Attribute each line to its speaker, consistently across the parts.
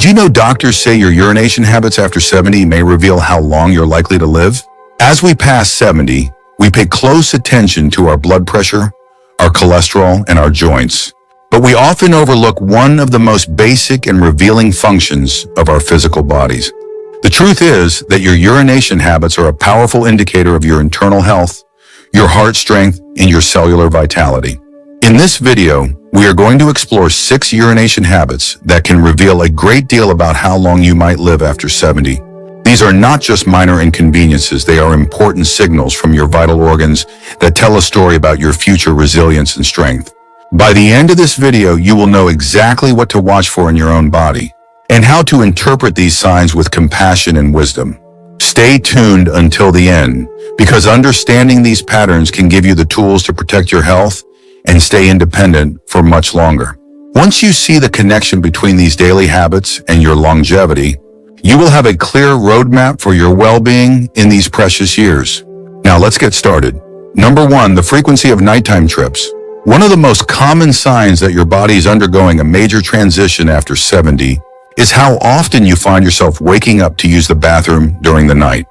Speaker 1: you know doctors say your urination habits after 70 may reveal how long you're likely to live? As we pass 70, we pay close attention to our blood pressure, our cholesterol, and our joints. But we often overlook one of the most basic and revealing functions of our physical bodies. The truth is that your urination habits are a powerful indicator of your internal health, your heart strength, and your cellular vitality. In this video, we are going to explore 6 urination habits that can reveal a great deal about how long you might live after 70. These are not just minor inconveniences, they are important signals from your vital organs that tell a story about your future resilience and strength. By the end of this video, you will know exactly what to watch for in your own body and how to interpret these signs with compassion and wisdom. Stay tuned until the end, because understanding these patterns can give you the tools to protect your health and stay independent for much longer. Once you see the connection between these daily habits and your longevity, you will have a clear roadmap for your well-being in these precious years. Now let's get started. Number 1, the frequency of nighttime trips. One of the most common signs that your body is undergoing a major transition after 70 is how often you find yourself waking up to use the bathroom during the night.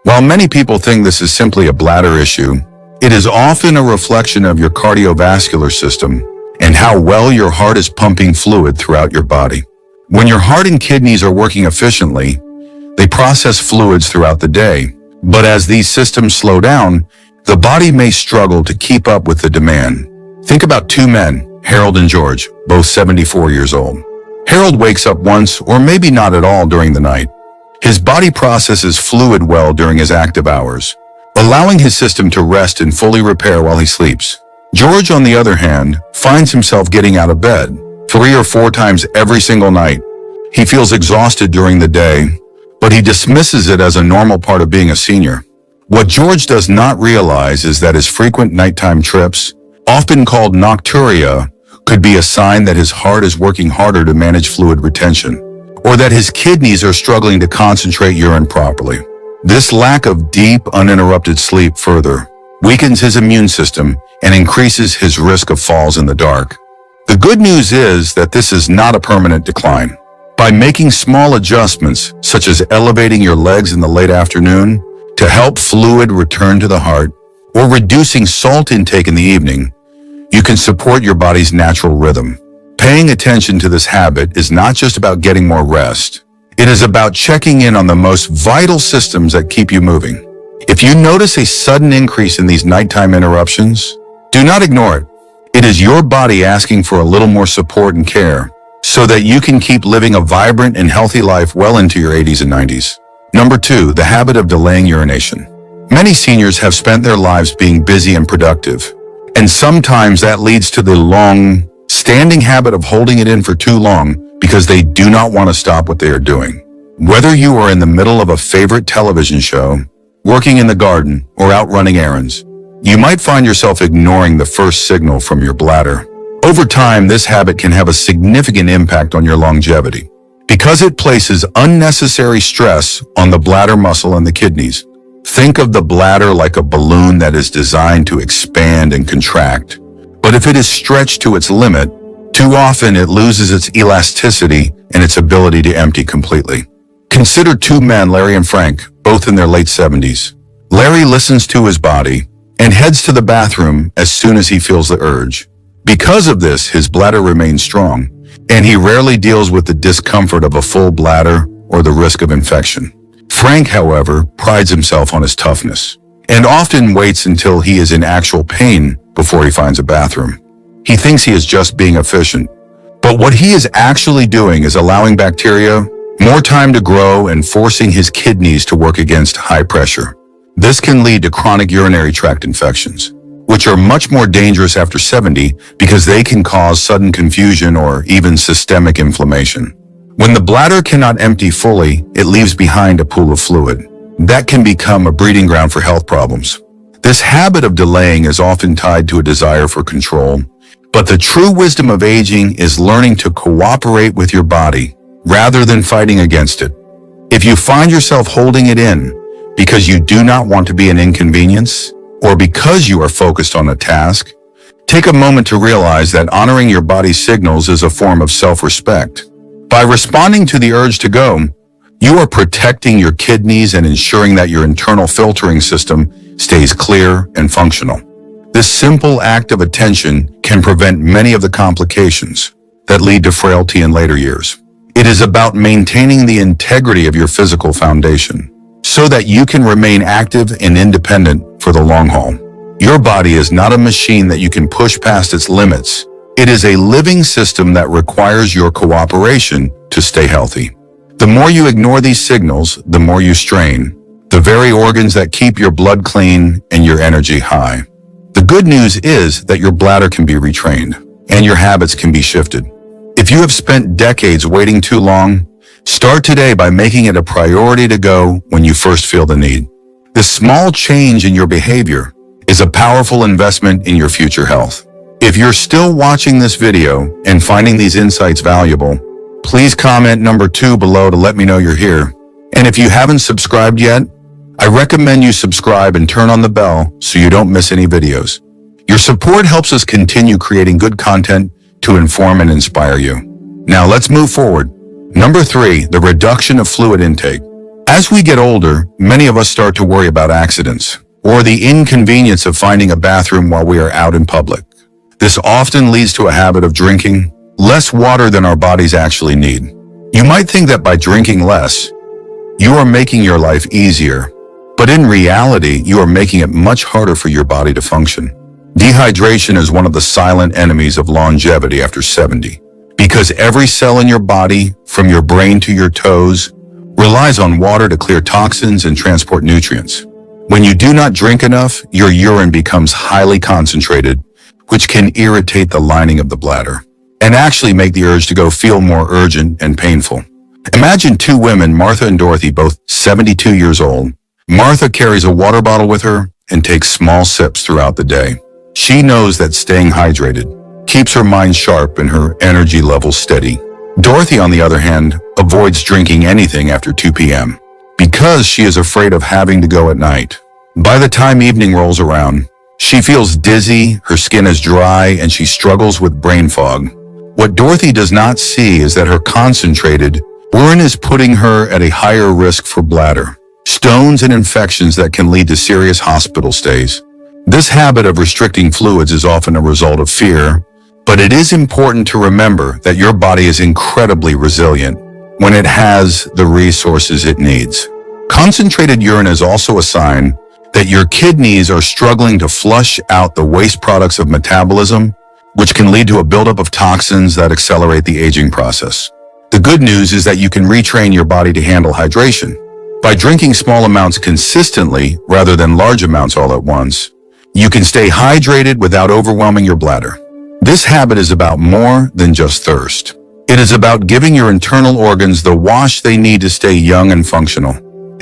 Speaker 1: While many people think this is simply a bladder issue, it is often a reflection of your cardiovascular system and how well your heart is pumping fluid throughout your body. When your heart and kidneys are working efficiently, they process fluids throughout the day. But as these systems slow down, the body may struggle to keep up with the demand. Think about 2 men, Harold and George, both 74 years old. Harold wakes up once or maybe not at all during the night. His body processes fluid well during his active hours, allowing his system to rest and fully repair while he sleeps. George, on the other hand, finds himself getting out of bed 3 or 4 times every single night. He feels exhausted during the day, but he dismisses it as a normal part of being a senior. What George does not realize is that his frequent nighttime trips, often called Nocturia, could be a sign that his heart is working harder to manage fluid retention, or that his kidneys are struggling to concentrate urine properly. This lack of deep, uninterrupted sleep further weakens his immune system and increases his risk of falls in the dark. The good news is that this is not a permanent decline. By making small adjustments, such as elevating your legs in the late afternoon to help fluid return to the heart, or reducing salt intake in the evening, you can support your body's natural rhythm. Paying attention to this habit is not just about getting more rest. It is about checking in on the most vital systems that keep you moving. If you notice a sudden increase in these nighttime interruptions, do not ignore it. It is your body asking for a little more support and care so that you can keep living a vibrant and healthy life well into your 80s and 90s. Number 2, the habit of delaying urination. Many seniors have spent their lives being busy and productive, and sometimes that leads to the long-standing habit of holding it in for too long because they do not want to stop what they are doing. Whether you are in the middle of a favorite television show, working in the garden, or out running errands, you might find yourself ignoring the first signal from your bladder. Over time, this habit can have a significant impact on your longevity because it places unnecessary stress on the bladder muscle and the kidneys. Think of the bladder like a balloon that is designed to expand and contract. But if it is stretched to its limit, too often it loses its elasticity and its ability to empty completely. Consider 2 men, Larry and Frank, both in their late 70s. Larry listens to his body and heads to the bathroom as soon as he feels the urge. Because of this, his bladder remains strong, and he rarely deals with the discomfort of a full bladder or the risk of infection. Frank, however, prides himself on his toughness and often waits until he is in actual pain before he finds a bathroom. He thinks he is just being efficient, but what he is actually doing is allowing bacteria more time to grow and forcing his kidneys to work against high pressure. This can lead to chronic urinary tract infections, which are much more dangerous after 70 because they can cause sudden confusion or even systemic inflammation. When the bladder cannot empty fully, it leaves behind a pool of fluid. That can become a breeding ground for health problems. This habit of delaying is often tied to a desire for control, but the true wisdom of aging is learning to cooperate with your body rather than fighting against it. If you find yourself holding it in because you do not want to be an inconvenience, or because you are focused on a task, take a moment to realize that honoring your body's signals is a form of self-respect. By responding to the urge to go, you are protecting your kidneys and ensuring that your internal filtering system stays clear and functional. This simple act of attention can prevent many of the complications that lead to frailty in later years. It is about maintaining the integrity of your physical foundation so that you can remain active and independent for the long haul. Your body is not a machine that you can push past its limits. It is a living system that requires your cooperation to stay healthy. The more you ignore these signals, the more you strain the very organs that keep your blood clean and your energy high. The good news is that your bladder can be retrained and your habits can be shifted. If you have spent decades waiting too long, start today by making it a priority to go when you first feel the need. This small change in your behavior is a powerful investment in your future health. If you're still watching this video and finding these insights valuable, please comment number 2 below to let me know you're here. And if you haven't subscribed yet, I recommend you subscribe and turn on the bell so you don't miss any videos. Your support helps us continue creating good content to inform and inspire you. Now let's move forward. Number 3, the reduction of fluid intake. As we get older, many of us start to worry about accidents or the inconvenience of finding a bathroom while we are out in public. This often leads to a habit of drinking less water than our bodies actually need. You might think that by drinking less, you are making your life easier, but in reality, you are making it much harder for your body to function. Dehydration is one of the silent enemies of longevity after 70, because every cell in your body, from your brain to your toes, relies on water to clear toxins and transport nutrients. When you do not drink enough, your urine becomes highly concentrated, which can irritate the lining of the bladder and actually make the urge to go feel more urgent and painful. Imagine 2 women, Martha and Dorothy, both 72 years old. Martha carries a water bottle with her and takes small sips throughout the day. She knows that staying hydrated keeps her mind sharp and her energy levels steady. Dorothy, on the other hand, avoids drinking anything after 2 p.m. because she is afraid of having to go at night. By the time evening rolls around, she feels dizzy, her skin is dry, and she struggles with brain fog. What Dorothy does not see is that her concentrated urine is putting her at a higher risk for bladder stones and infections that can lead to serious hospital stays. This habit of restricting fluids is often a result of fear, but it is important to remember that your body is incredibly resilient when it has the resources it needs. Concentrated urine is also a sign that your kidneys are struggling to flush out the waste products of metabolism, which can lead to a buildup of toxins that accelerate the aging process. The good news is that you can retrain your body to handle hydration. By drinking small amounts consistently rather than large amounts all at once, you can stay hydrated without overwhelming your bladder. This habit is about more than just thirst. It is about giving your internal organs the wash they need to stay young and functional.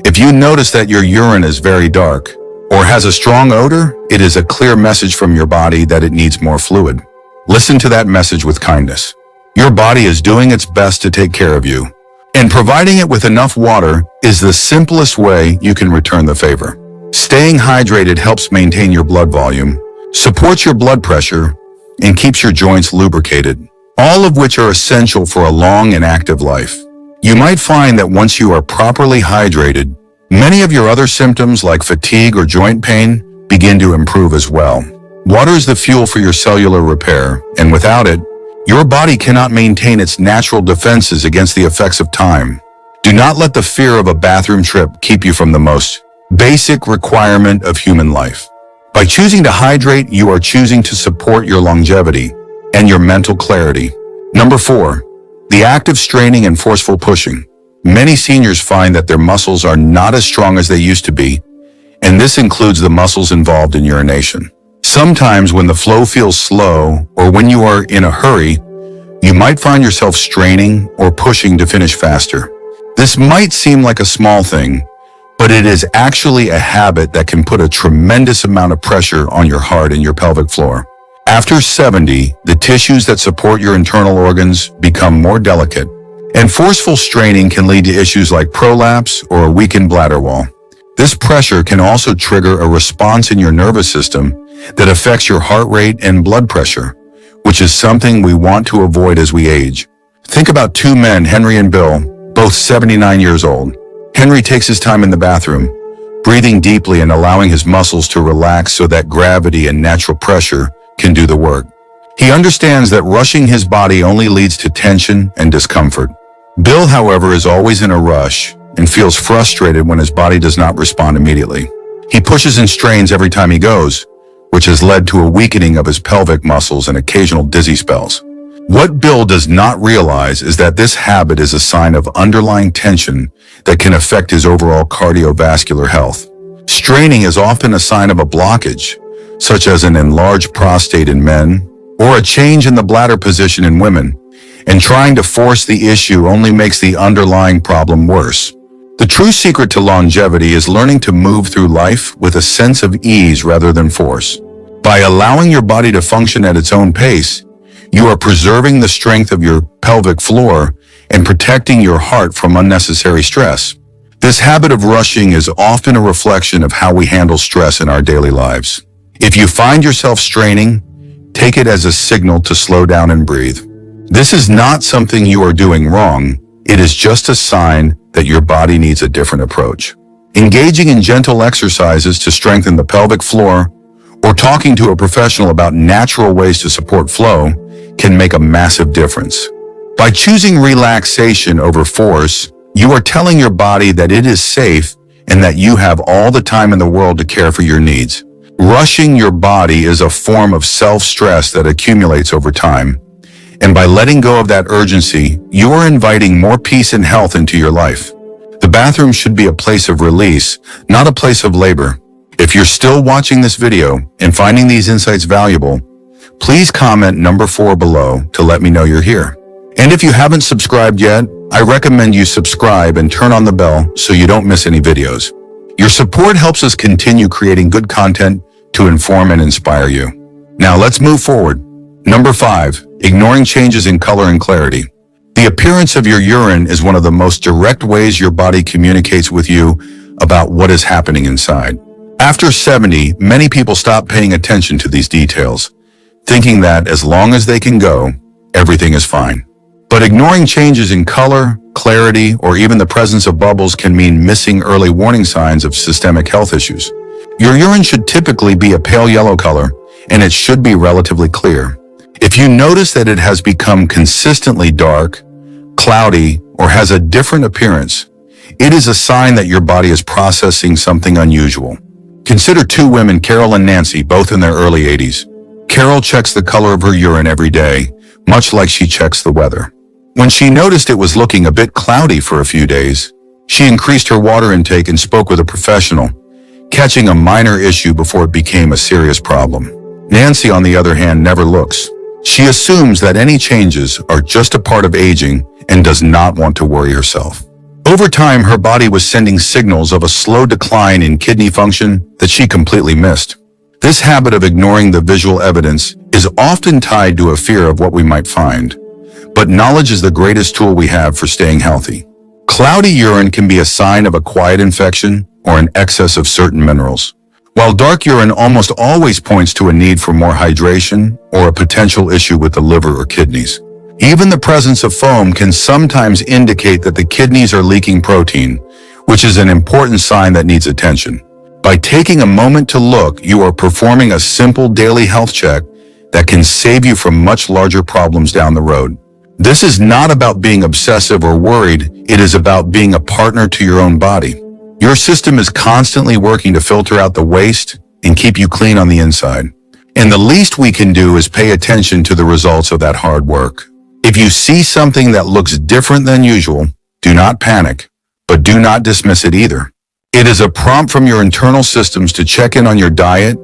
Speaker 1: If you notice that your urine is very dark or has a strong odor, it is a clear message from your body that it needs more fluid. Listen to that message with kindness. Your body is doing its best to take care of you, and providing it with enough water is the simplest way you can return the favor. Staying hydrated helps maintain your blood volume, supports your blood pressure, and keeps your joints lubricated, all of which are essential for a long and active life. You might find that once you are properly hydrated, many of your other symptoms like fatigue or joint pain begin to improve as well. Water is the fuel for your cellular repair, and without it, your body cannot maintain its natural defenses against the effects of time. Do not let the fear of a bathroom trip keep you from the most basic requirement of human life. By choosing to hydrate, you are choosing to support your longevity and your mental clarity. Number 4, the act of straining and forceful pushing. Many seniors find that their muscles are not as strong as they used to be, and this includes the muscles involved in urination. Sometimes when the flow feels slow or when you are in a hurry, you might find yourself straining or pushing to finish faster. This might seem like a small thing, but it is actually a habit that can put a tremendous amount of pressure on your heart and your pelvic floor. After 70, the tissues that support your internal organs become more delicate, and forceful straining can lead to issues like prolapse or a weakened bladder wall. This pressure can also trigger a response in your nervous system that affects your heart rate and blood pressure, which is something we want to avoid as we age. Think about two men, Henry and Bill, both 79 years old. Henry takes his time in the bathroom, breathing deeply and allowing his muscles to relax so that gravity and natural pressure can do the work. He understands that rushing his body only leads to tension and discomfort. Bill, however, is always in a rush and feels frustrated when his body does not respond immediately. He pushes and strains every time he goes, which has led to a weakening of his pelvic muscles and occasional dizzy spells. What Bill does not realize is that this habit is a sign of underlying tension that can affect his overall cardiovascular health. Straining is often a sign of a blockage, such as an enlarged prostate in men or a change in the bladder position in women, and trying to force the issue only makes the underlying problem worse. The true secret to longevity is learning to move through life with a sense of ease rather than force. By allowing your body to function at its own pace, you are preserving the strength of your pelvic floor and protecting your heart from unnecessary stress. This habit of rushing is often a reflection of how we handle stress in our daily lives. If you find yourself straining, take it as a signal to slow down and breathe. This is not something you are doing wrong. It is just a sign that your body needs a different approach. Engaging in gentle exercises to strengthen the pelvic floor or talking to a professional about natural ways to support flow can make a massive difference. By choosing relaxation over force, you are telling your body that it is safe and that you have all the time in the world to care for your needs. Rushing your body is a form of self-stress that accumulates over time. And by letting go of that urgency, you are inviting more peace and health into your life. The bathroom should be a place of release, not a place of labor. If you're still watching this video and finding these insights valuable, please comment number 4 below to let me know you're here. And if you haven't subscribed yet, I recommend you subscribe and turn on the bell so you don't miss any videos. Your support helps us continue creating good content to inform and inspire you. Now let's move forward. Number 5, ignoring changes in color and clarity. The appearance of your urine is one of the most direct ways your body communicates with you about what is happening inside. After 70, many people stop paying attention to these details, thinking that as long as they can go, everything is fine. But ignoring changes in color, clarity, or even the presence of bubbles can mean missing early warning signs of systemic health issues. Your urine should typically be a pale yellow color, and it should be relatively clear. If you notice that it has become consistently dark, cloudy, or has a different appearance, it is a sign that your body is processing something unusual. Consider two women, Carol and Nancy, both in their early 80s. Carol checks the color of her urine every day, much like she checks the weather. When she noticed it was looking a bit cloudy for a few days, she increased her water intake and spoke with a professional, catching a minor issue before it became a serious problem. Nancy, on the other hand, never looks. She assumes that any changes are just a part of aging and does not want to worry herself. Over time, her body was sending signals of a slow decline in kidney function that she completely missed. This habit of ignoring the visual evidence is often tied to a fear of what we might find. But knowledge is the greatest tool we have for staying healthy. Cloudy urine can be a sign of a quiet infection or an excess of certain minerals, while dark urine almost always points to a need for more hydration or a potential issue with the liver or kidneys. Even the presence of foam can sometimes indicate that the kidneys are leaking protein, which is an important sign that needs attention. By taking a moment to look, you are performing a simple daily health check that can save you from much larger problems down the road. This is not about being obsessive or worried. It is about being a partner to your own body. Your system is constantly working to filter out the waste and keep you clean on the inside. And the least we can do is pay attention to the results of that hard work. If you see something that looks different than usual, do not panic, but do not dismiss it either. It is a prompt from your internal systems to check in on your diet,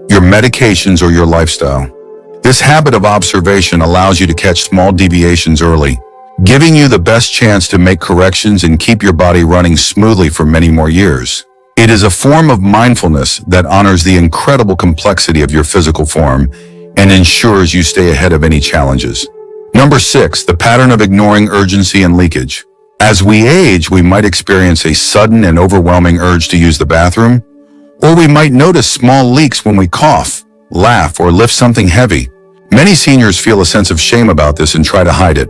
Speaker 1: your medications, or your lifestyle. This habit of observation allows you to catch small deviations early, giving you the best chance to make corrections and keep your body running smoothly for many more years. It is a form of mindfulness that honors the incredible complexity of your physical form and ensures you stay ahead of any challenges. Number 6, the pattern of ignoring urgency and leakage. As we age, we might experience a sudden and overwhelming urge to use the bathroom, or we might notice small leaks when we cough, laugh, or lift something heavy. Many seniors feel a sense of shame about this and try to hide it,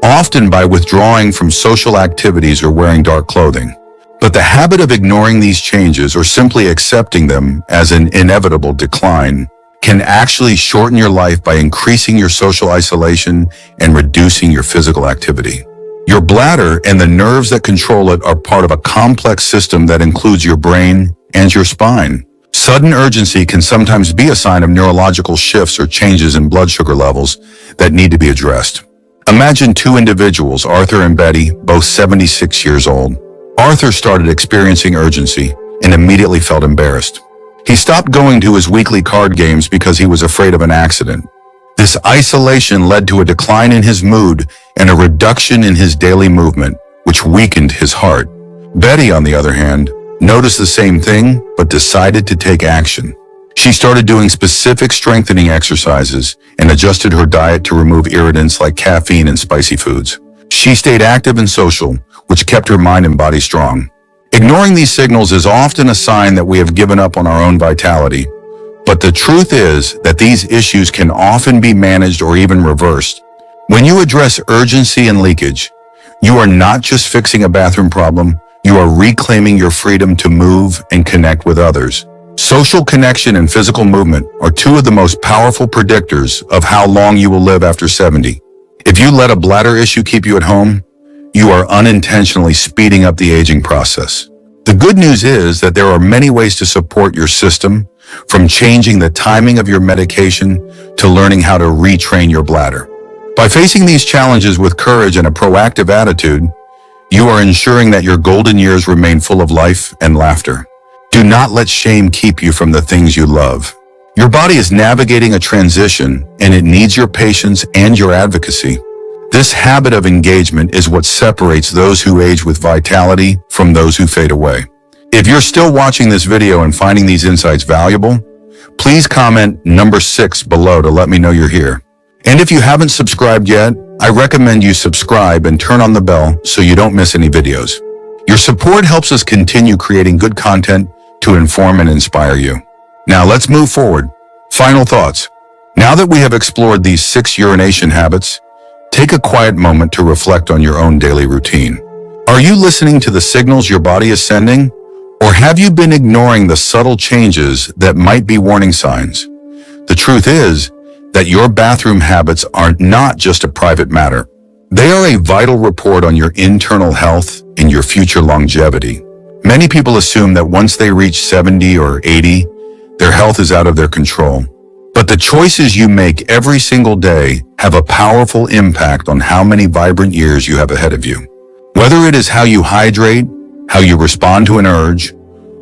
Speaker 1: often by withdrawing from social activities or wearing dark clothing. But the habit of ignoring these changes or simply accepting them as an inevitable decline can actually shorten your life by increasing your social isolation and reducing your physical activity. Your bladder and the nerves that control it are part of a complex system that includes your brain and your spine. Sudden urgency can sometimes be a sign of neurological shifts or changes in blood sugar levels that need to be addressed. Imagine two individuals, Arthur and Betty, both 76 years old. Arthur started experiencing urgency and immediately felt embarrassed. He stopped going to his weekly card games because he was afraid of an accident. This isolation led to a decline in his mood and a reduction in his daily movement, which weakened his heart. Betty, on the other hand, noticed the same thing but decided to take action. She started doing specific strengthening exercises and adjusted her diet to remove irritants like caffeine and spicy foods. She stayed active and social, which kept her mind and body strong. Ignoring these signals is often a sign that we have given up on our own vitality. But the truth is that these issues can often be managed or even reversed. When you address urgency and leakage, you are not just fixing a bathroom problem, you are reclaiming your freedom to move and connect with others. Social connection and physical movement are two of the most powerful predictors of how long you will live after 70. If you let a bladder issue keep you at home, you are unintentionally speeding up the aging process. The good news is that there are many ways to support your system, from changing the timing of your medication to learning how to retrain your bladder. By facing these challenges with courage and a proactive attitude, you are ensuring that your golden years remain full of life and laughter. Do not let shame keep you from the things you love. Your body is navigating a transition, and it needs your patience and your advocacy. This habit of engagement is what separates those who age with vitality from those who fade away. If you're still watching this video and finding these insights valuable, please comment number 6 below to let me know you're here. And if you haven't subscribed yet, I recommend you subscribe and turn on the bell so you don't miss any videos. Your support helps us continue creating good content to inform and inspire you. Now let's move forward. Final thoughts. Now that we have explored these 6 urination habits, take a quiet moment to reflect on your own daily routine. Are you listening to the signals your body is sending? Or have you been ignoring the subtle changes that might be warning signs? The truth is that your bathroom habits are not just a private matter. They are a vital report on your internal health and your future longevity. Many people assume that once they reach 70 or 80, their health is out of their control. But the choices you make every single day have a powerful impact on how many vibrant years you have ahead of you. Whether it is how you hydrate, how you respond to an urge,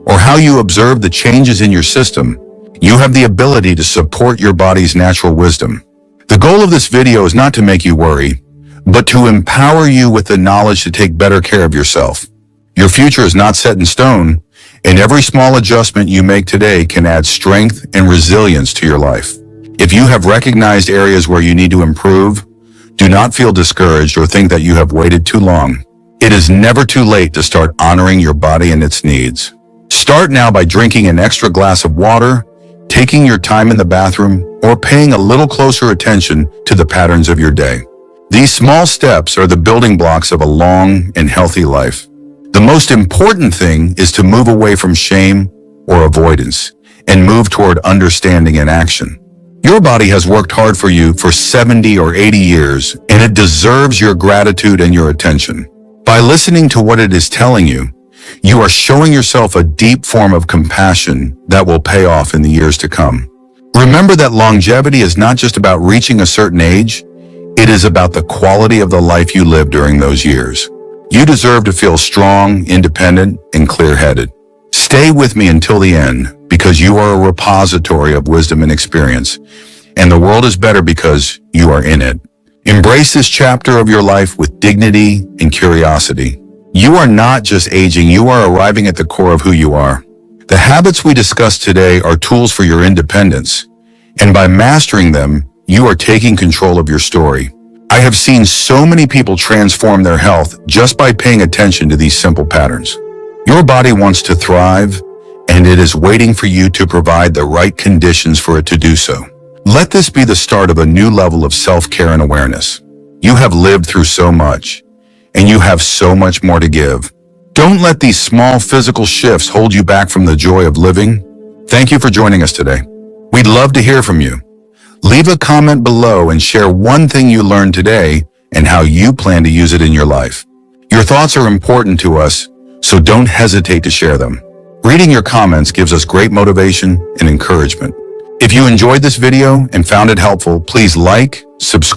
Speaker 1: or how you observe the changes in your system, you have the ability to support your body's natural wisdom. The goal of this video is not to make you worry, but to empower you with the knowledge to take better care of yourself. Your future is not set in stone, and every small adjustment you make today can add strength and resilience to your life. If you have recognized areas where you need to improve, do not feel discouraged or think that you have waited too long. It is never too late to start honoring your body and its needs. Start now by drinking an extra glass of water, taking your time in the bathroom, or paying a little closer attention to the patterns of your day. These small steps are the building blocks of a long and healthy life. The most important thing is to move away from shame or avoidance and move toward understanding and action. Your body has worked hard for you for 70 or 80 years, and it deserves your gratitude and your attention. By listening to what it is telling you, you are showing yourself a deep form of compassion that will pay off in the years to come. Remember that longevity is not just about reaching a certain age, it is about the quality of the life you live during those years. You deserve to feel strong, independent, and clear-headed. Stay with me until the end, because you are a repository of wisdom and experience, and the world is better because you are in it. Embrace this chapter of your life with dignity and curiosity. You are not just aging, you are arriving at the core of who you are. The habits we discussed today are tools for your independence, and by mastering them, you are taking control of your story. I have seen so many people transform their health just by paying attention to these simple patterns. Your body wants to thrive, and it is waiting for you to provide the right conditions for it to do so. Let this be the start of a new level of self-care and awareness. You have lived through so much, and you have so much more to give. Don't let these small physical shifts hold you back from the joy of living. Thank you for joining us today. We'd love to hear from you. Leave a comment below and share one thing you learned today and how you plan to use it in your life. Your thoughts are important to us, so don't hesitate to share them. Reading your comments gives us great motivation and encouragement. If you enjoyed this video and found it helpful, please like, subscribe,